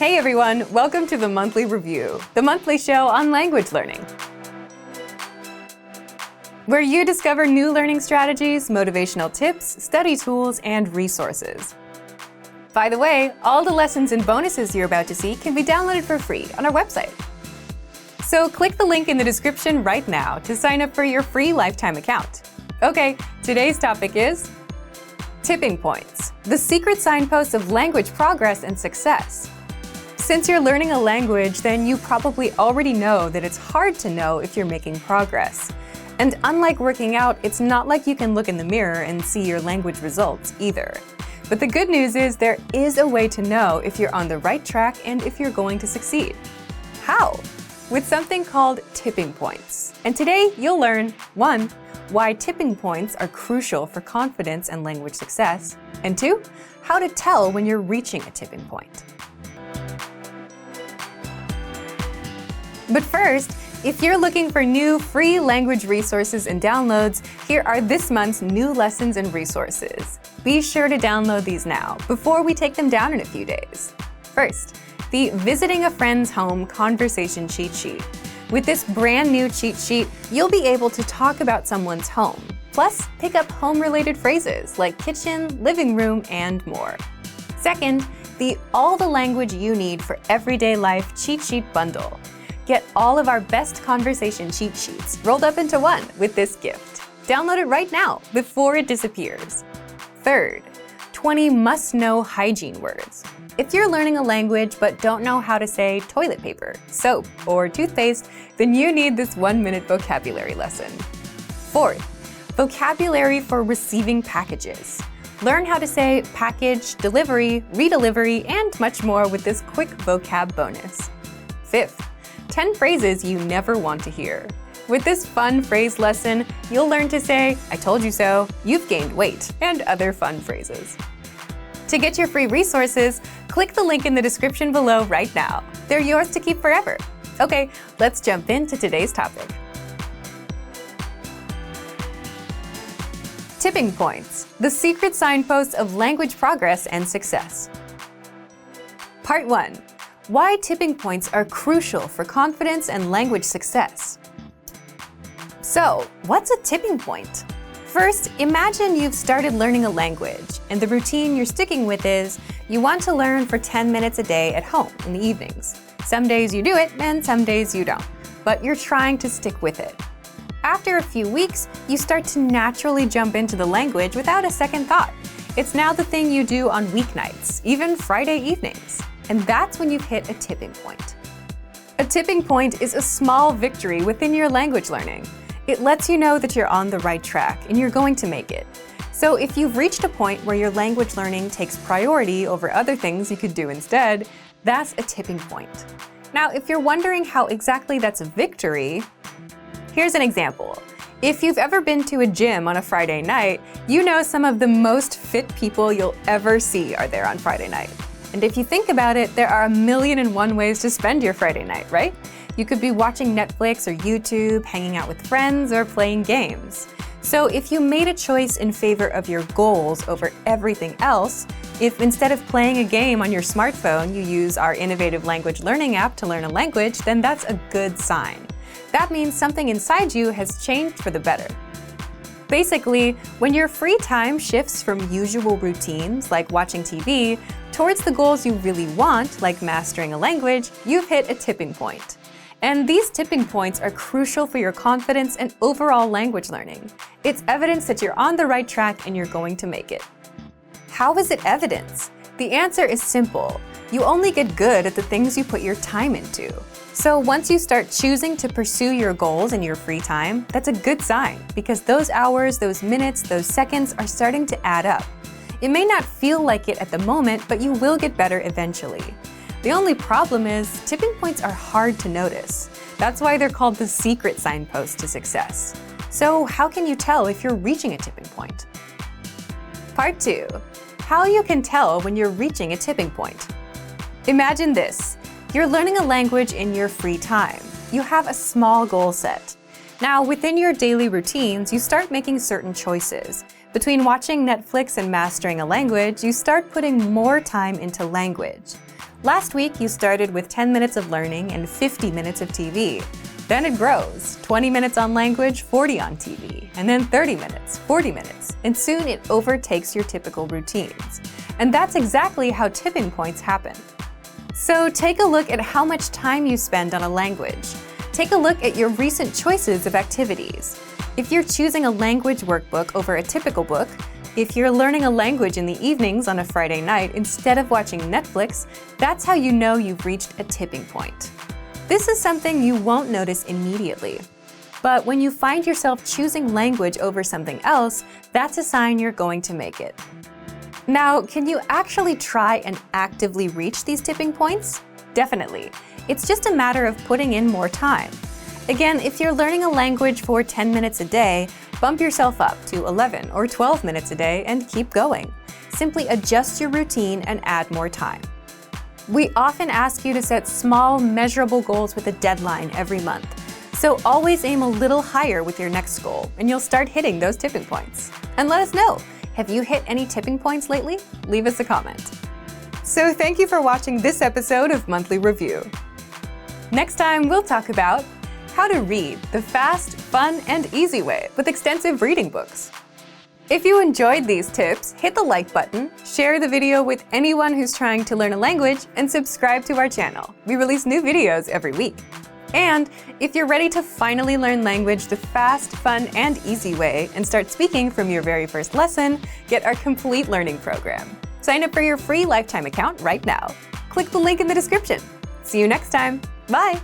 Hey everyone, welcome to the Monthly Review, the monthly show on language learning, where you discover new learning strategies, motivational tips, study tools, and resources. By the way, all the lessons and bonuses you're about to see can be downloaded for free on our website. So click the link in the description right now to sign up for your free lifetime account. Okay, today's topic is tipping points, the secret signposts of language progress and success. Since you're learning a language, then you probably already know that it's hard to know if you're making progress. And unlike working out, it's not like you can look in the mirror and see your language results either. But the good news is there is a way to know if you're on the right track and if you're going to succeed. How? With something called tipping points. And today you'll learn 1. Why tipping points are crucial for confidence and language success, and 2. How to tell when you're reaching a tipping point. But first, if you're looking for new free language resources and downloads, here are this month's new lessons and resources. Be sure to download these now, before we take them down in a few days. First, the Visiting a Friend's Home Conversation Cheat Sheet. With this brand new cheat sheet, you'll be able to talk about someone's home, plus pick up home-related phrases like kitchen, living room, and more. Second, the All the Language You Need for Everyday Life Cheat Sheet Bundle. Get all of our best conversation cheat sheets rolled up into one with this gift. Download it right now before it disappears. Third, 20 must-know hygiene words. If you're learning a language but don't know how to say toilet paper, soap, or toothpaste, then you need this 1-minute vocabulary lesson. Fourth, vocabulary for receiving packages. Learn how to say package, delivery, redelivery, and much more with this quick vocab bonus. Fifth, 10 phrases you never want to hear. With this fun phrase lesson, you'll learn to say, I told you so, you've gained weight, and other fun phrases. To get your free resources, click the link in the description below right now. They're yours to keep forever. Okay, let's jump into today's topic. Tipping points, the secret signposts of language progress and success. Part 1. Why tipping points are crucial for confidence and language success. So, what's a tipping point? First, imagine you've started learning a language, and the routine you're sticking with is you want to learn for 10 minutes a day at home in the evenings. Some days you do it, and some days you don't, but you're trying to stick with it. After a few weeks, you start to naturally jump into the language without a second thought. It's now the thing you do on weeknights, even Friday evenings. And that's when you've hit a tipping point. A tipping point is a small victory within your language learning. It lets you know that you're on the right track and you're going to make it. So if you've reached a point where your language learning takes priority over other things you could do instead, that's a tipping point. Now, if you're wondering how exactly that's a victory, here's an example. If you've ever been to a gym on a Friday night, you know some of the most fit people you'll ever see are there on Friday night. And if you think about it, there are 1,000,001 ways to spend your Friday night, right? You could be watching Netflix or YouTube, hanging out with friends, or playing games. So if you made a choice in favor of your goals over everything else, if instead of playing a game on your smartphone, you use our innovative language learning app to learn a language, then that's a good sign. That means something inside you has changed for the better. Basically, when your free time shifts from usual routines, like watching TV, towards the goals you really want, like mastering a language, you've hit a tipping point. And these tipping points are crucial for your confidence and overall language learning. It's evidence that you're on the right track and you're going to make it. How is it evidence? The answer is simple. You only get good at the things you put your time into. So once you start choosing to pursue your goals in your free time, that's a good sign, because those hours, those minutes, those seconds are starting to add up. It may not feel like it at the moment, but you will get better eventually. The only problem is tipping points are hard to notice. That's why they're called the secret signpost to success. So how can you tell if you're reaching a tipping point? Part 2. How you can tell when you're reaching a tipping point. Imagine this. You're learning a language in your free time. You have a small goal set. Now, within your daily routines, you start making certain choices. Between watching Netflix and mastering a language, you start putting more time into language. Last week, you started with 10 minutes of learning and 50 minutes of TV. Then it grows, 20 minutes on language, 40 on TV, and then 30 minutes, 40 minutes, and soon it overtakes your typical routines. And that's exactly how tipping points happen. So take a look at how much time you spend on a language. Take a look at your recent choices of activities. If you're choosing a language workbook over a typical book, if you're learning a language in the evenings on a Friday night instead of watching Netflix, that's how you know you've reached a tipping point. This is something you won't notice immediately. But when you find yourself choosing language over something else, that's a sign you're going to make it. Now, can you actually try and actively reach these tipping points? Definitely. It's just a matter of putting in more time. Again, if you're learning a language for 10 minutes a day, bump yourself up to 11 or 12 minutes a day and keep going. Simply adjust your routine and add more time. We often ask you to set small, measurable goals with a deadline every month. So always aim a little higher with your next goal, and you'll start hitting those tipping points. And let us know, have you hit any tipping points lately? Leave us a comment. So thank you for watching this episode of Monthly Review. Next time, we'll talk about how to read the fast, fun, and easy way with extensive reading books. If you enjoyed these tips, hit the like button, share the video with anyone who's trying to learn a language, and subscribe to our channel. We release new videos every week. And if you're ready to finally learn language the fast, fun, and easy way and start speaking from your very first lesson, get our complete learning program. Sign up for your free lifetime account right now. Click the link in the description. See you next time. Bye!